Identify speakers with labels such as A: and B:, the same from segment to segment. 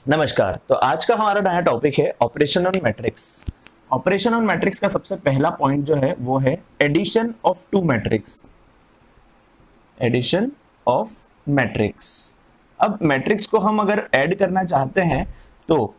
A: नमस्कार। तो आज का हमारा नया टॉपिक है operation on matrix. Operation on matrix का सबसे पहला पॉइंट जो है वो है addition of two matrix. Addition of matrix. अब मैट्रिक्स को हम अगर ऐड करना चाहते हैं तो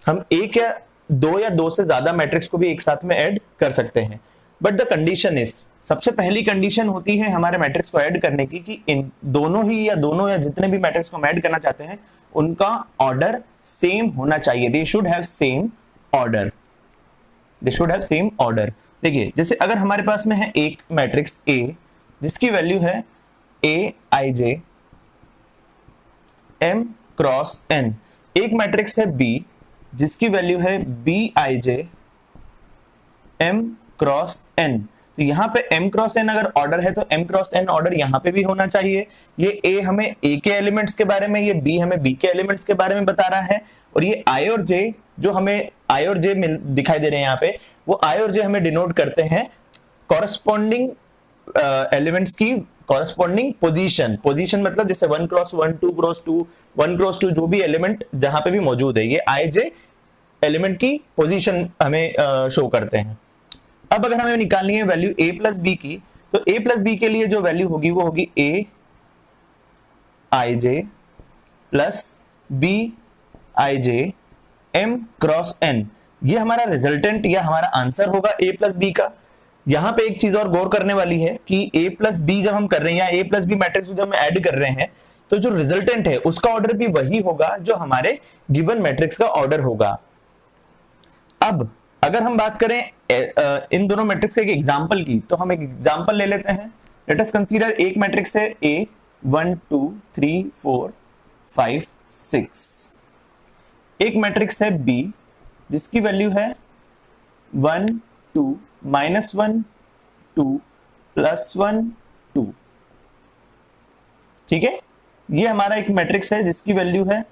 A: हम एक या दो से ज्यादा मैट्रिक्स को भी एक साथ में ऐड कर सकते हैं, बट द कंडीशन इज, सबसे पहली कंडीशन होती है हमारे मैट्रिक्स को ऐड करने की कि इन दोनों या जितने भी मैट्रिक्स को हम ऐड करना चाहते हैं उनका ऑर्डर सेम होना चाहिए। They should have same order. They should have same order. देखिए, जैसे अगर हमारे पास में है एक मैट्रिक्स A जिसकी वैल्यू है Aij M क्रॉस n, एक मैट्रिक्स है B जिसकी वैल्यू है Bij M क्रॉस n। तो यहां पे m क्रॉस n अगर ऑर्डर है तो m क्रॉस n ऑर्डर यहां पे भी होना चाहिए। ये a हमें a के एलिमेंट्स के बारे में, ये b हमें b के एलिमेंट्स के बारे में बता रहा है, और ये i और j जो हमें i और j दिखाई दे रहे हैं यहाँ पे, वो i और j हमें डिनोट करते हैं कॉरस्पॉन्डिंग एलिमेंट्स की कॉरस्पॉन्डिंग पोजीशन। पोजीशन मतलब जैसे 1 क्रॉस 1, 2 क्रॉस 2, 1 क्रॉस 2, जो भी एलिमेंट जहां पे भी मौजूद है, ये i j एलिमेंट की पोजीशन हमें शो करते हैं। अब अगर हमें निकालनी है वैल्यू a प्लस बी की, तो a प्लस बी के लिए जो वैल्यू होगी वो होगी a i j plus b i j m cross n। ये हमारा रिजल्टेंट या हमारा आंसर होगा a प्लस बी का। यहां पे एक चीज और गौर करने वाली है कि a प्लस बी जब हम कर रहे हैं या a प्लस बी मैट्रिक्स जब हम ऐड कर रहे हैं तो जो रिजल्टेंट है उसका ऑर्डर भी वही होगा जो हमारे गिवन मैट्रिक्स का ऑर्डर होगा। अब अगर हम बात करें इन दोनों मैट्रिक्स के एक एग्जांपल की, तो हम एक एग्जांपल ले लेते हैं। लेट अस कंसीडर एक मैट्रिक्स है A 1 2 3 4 5 6, एक मैट्रिक्स है B जिसकी वैल्यू है 1 2 -1 2 +1 2। ठीक है, ये हमारा एक मैट्रिक्स है जिसकी वैल्यू है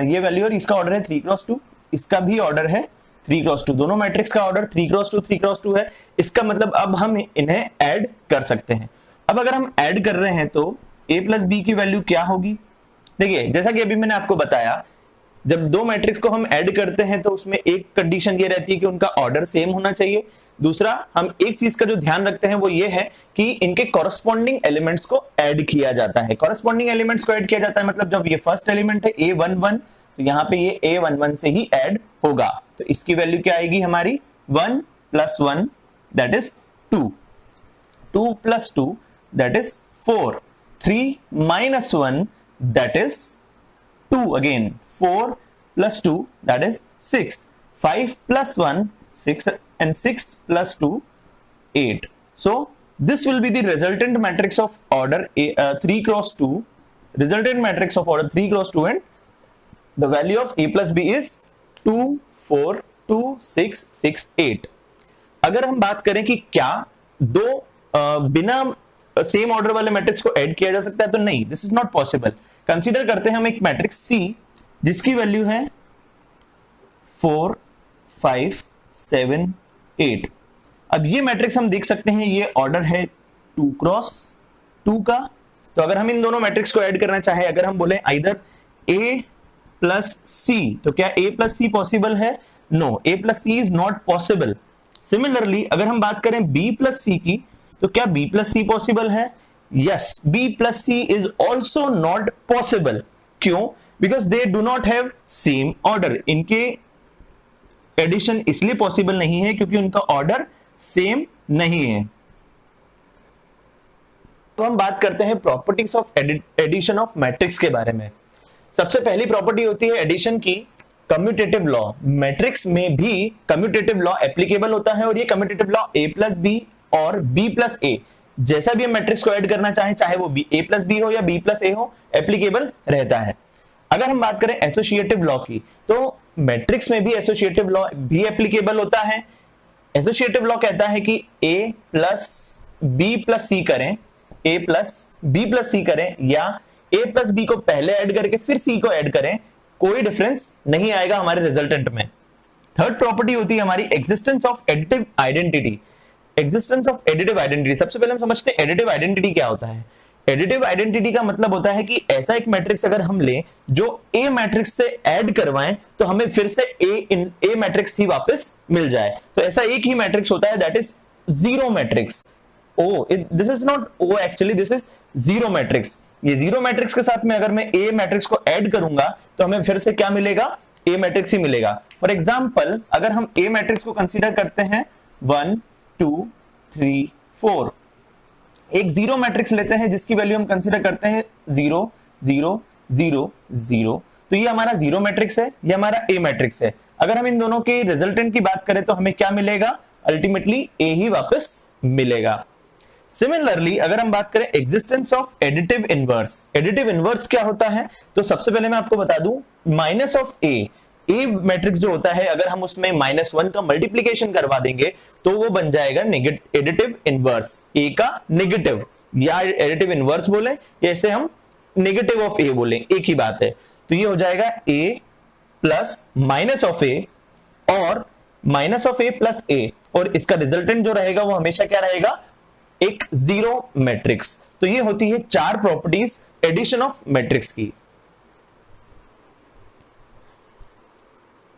A: ये वैल्यू, और इसका ऑर्डर है 3 क्रॉस 2, इसका भी ऑर्डर है 3 क्रॉस 2। दोनों मैट्रिक्स का ऑर्डर 3 क्रॉस 2 3 क्रॉस 2 है। इसका मतलब अब हम इन्हें ऐड कर सकते हैं। अब अगर हम ऐड कर रहे हैं तो a प्लस बी की वैल्यू क्या होगी? देखिए, जैसा कि अभी मैंने आपको बताया, जब दो मैट्रिक्स को हम ऐड करते हैं तो उसमें एक कंडीशन ये रहती है कि उनका ऑर्डर सेम होना चाहिए। दूसरा, हम एक चीज का जो ध्यान रखते हैं वो ये है कि इनके कॉरस्पॉन्डिंग एलिमेंट्स को ऐड किया जाता है। कॉरस्पॉन्डिंग एलिमेंट्स को ऐड किया जाता है मतलब जब ये फर्स्ट एलिमेंट है a11, तो यहाँ पे ये a11 से ही ऐड होगा। तो इसकी वैल्यू क्या आएगी हमारी? 1 + 1 that is 2, 2 + 2 that is 4, 3 - 1 that is 2 again, 4 + 2 that is 6, 5 + 1 6, and 6 + 2 8. So this will be the resultant matrix of order 3 × 2, resultant matrix of order 3 × 2, and the value of a plus b is 2 4 2 6 6 8। अगर हम बात करें कि क्या दो बिना same order वाले matrix को ऐड किया जा सकता है, तो नहीं, this is not possible. Consider करते हैं हम एक मैट्रिक्स C जिसकी वैल्यू है 4 5 7 8। अब ये मैट्रिक्स हम देख सकते हैं ये ऑर्डर है 2 क्रॉस 2 का। तो अगर हम इन दोनों मैट्रिक्स को ऐड करना चाहे, अगर हम बोले आइदर A प्लस C, तो क्या A प्लस C पॉसिबल है? No, A plus C is not possible. Similarly अगर हम बात करें B प्लस C की, तो क्या B प्लस C पॉसिबल है? Yes, B plus C is also not possible. क्यों? Because they do not have same order. इनके एडिशन इसलिए पॉसिबल नहीं है क्योंकि उनका ऑर्डर सेम नहीं है। तो हम बात करते हैं properties of addition of matrix के बारे में। सबसे पहली प्रॉपर्टी होती है एडिशन की, कम्यूटेटिव लॉ। मैट्रिक्स में भी कम्यूटेटिव लॉ एप्लीकेबल होता है, और ये commutative law a plus B और b प्लस a, जैसा भी हम मैट्रिक्स को ऐड करना चाहे, चाहे वो a प्लस बी हो या b प्लस a हो, एप्लीकेबल रहता है। अगर हम बात करें एसोसिएटिव लॉ की, तो मैट्रिक्स में भी एसोसिएटिव लॉ भी एप्लीकेबल होता है। एसोसिएटिव लॉ कहता है कि a प्लस बी प्लस सी करें, a प्लस बी प्लस सी करें, या a प्लस बी को पहले ऐड करके फिर c को ऐड करें, कोई डिफरेंस नहीं आएगा हमारे रिजल्टेंट में। थर्ड प्रॉपर्टी होती है हमारी existence of additive identity. Existence of additive identity, सबसे पहले हम समझते हैं एडिटिव आइडेंटिटी क्या होता है। एडिटिव आइडेंटिटी का मतलब होता है कि ऐसा एक मैट्रिक्स अगर हम लें जो ए मैट्रिक्स से ऐड करवाएं तो हमें फिर से ए मैट्रिक्स ही वापस मिल जाए। तो ऐसा एक ही मैट्रिक्स होता है, that is zero matrix. O, this is not O, actually this is zero matrix. ये जीरो मैट्रिक्स के साथ में अगर मैं ए मैट्रिक्स को ऐड करूंगा तो हमें फिर से क्या मिलेगा, ए मैट्रिक्स ही मिलेगा। फॉर एग्जांपल अगर हम ए मैट्रिक्स को कंसीडर करते हैं 1 2 3 4, एक जीरो मैट्रिक्स लेते हैं जिसकी वैल्यू हम कंसीडर करते हैं 0 0 0 0, तो ये हमारा जीरो मैट्रिक्स है, ये हमारा ए मैट्रिक्स है। अगर हम इन दोनों के रिजल्टेंट की बात करें तो हमें क्या मिलेगा, अल्टीमेटली ए ही वापस मिलेगा। सिमिलरली अगर हम बात करें existence of additive inverse, additive inverse क्या होता है, तो सबसे पहले मैं आपको बता दूं माइनस ऑफ ए मैट्रिक्स जो होता है अगर हम उसमें -1 का मल्टीप्लीकेशन करवा देंगे तो वो बन जाएगा एडिटिव इनवर्स, ए का नेगेटिव, या एडिटिव इनवर्स बोले या इसे हम नेगेटिव ऑफ ए बोले, एक ही बात है। तो ये हो जाएगा ए प्लस माइनस ऑफ ए और माइनस ऑफ ए प्लस ए, और इसका रिजल्टेंट जो रहेगा वो हमेशा क्या रहेगा, एक जीरो मैट्रिक्स। तो ये होती है चार प्रॉपर्टीज एडिशन ऑफ मैट्रिक्स की।